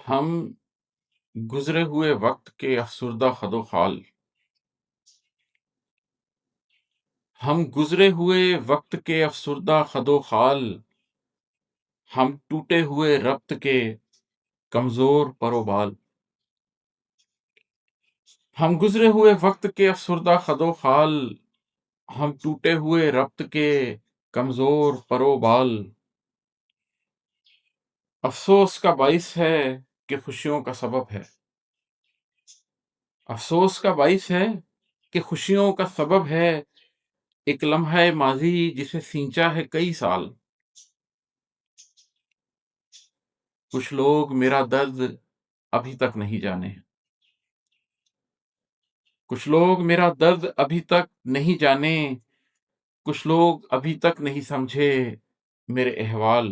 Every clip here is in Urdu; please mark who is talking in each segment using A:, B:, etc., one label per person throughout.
A: ہم گزرے ہوئے وقت کے افسردہ خد و خال ہم گزرے ہوئے وقت کے افسردہ خد و خال ہم ٹوٹے ہوئے ربط کے کمزور پروبال ہم گزرے ہوئے وقت کے افسردہ خد و خال ہم ٹوٹے ہوئے ربط کے کمزور پروبال افسوس کا باعث ہے کہ خوشیوں کا سبب ہے افسوس کا باعث ہے کہ خوشیوں کا سبب ہے ایک لمحہ ماضی جسے سینچا ہے کئی سال کچھ لوگ میرا درد ابھی تک نہیں جانے کچھ لوگ میرا درد ابھی تک نہیں جانے کچھ لوگ ابھی تک نہیں سمجھے میرے احوال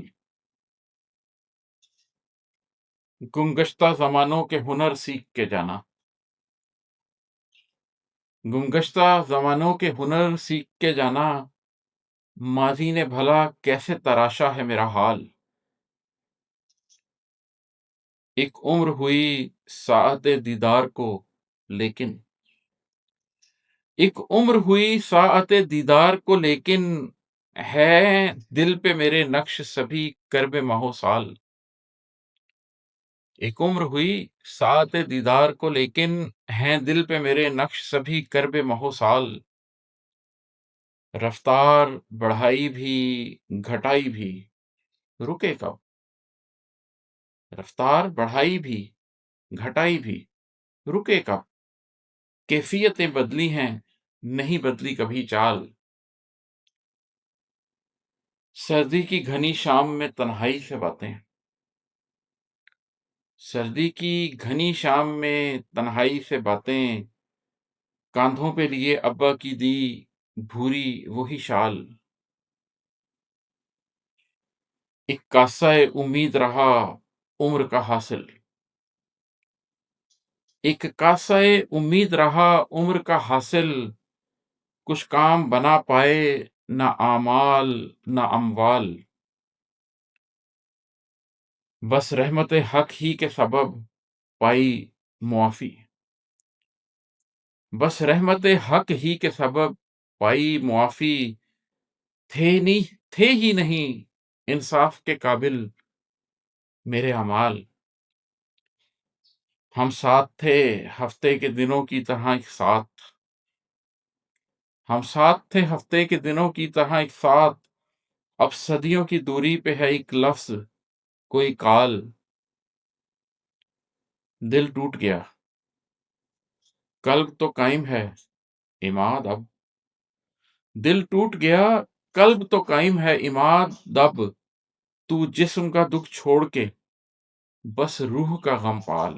A: گمگشتہ زمانوں کے ہنر سیکھ کے جانا گمگشتہ زمانوں کے ہنر سیکھ کے جانا ماضی نے بھلا کیسے تراشا ہے میرا حال ایک عمر ہوئی ساعت دیدار کو لیکن ایک عمر ہوئی ساعت دیدار کو لیکن ہے دل پہ میرے نقش سبھی کرب ماہ سال ایک عمر ہوئی ساعت دیدار کو لیکن ہیں دل پہ میرے نقش سبھی کرب ماہ سال رفتار بڑھائی بھی گھٹائی بھی رکے کب رفتار بڑھائی بھی گھٹائی بھی رکے کب کیفیتیں بدلی ہیں نہیں بدلی کبھی چال سردی کی گھنی شام میں تنہائی سے باتیں سردی کی گھنی شام میں تنہائی سے باتیں کاندھوں پہ لیے ابا کی دی بھوری وہی شال ایک کاسہ امید رہا عمر کا حاصل ایک کاسہ امید رہا عمر کا حاصل کچھ کام بنا پائے نہ اعمال نہ اموال بس رحمت حق ہی کے سبب پائی معافی بس رحمت حق ہی کے سبب پائی معافی تھے ہی نہیں انصاف کے قابل میرے اعمال ہم ساتھ تھے ہفتے کے دنوں کی طرح ایک ساتھ ہم ساتھ تھے ہفتے کے دنوں کی طرح ایک ساتھ اب صدیوں کی دوری پہ ہے ایک لفظ کوئی کال دل ٹوٹ گیا قلب تو قائم ہے عماد اب دل ٹوٹ گیا قلب تو قائم ہے عماد اب تو جسم کا دکھ چھوڑ کے بس روح کا غم پال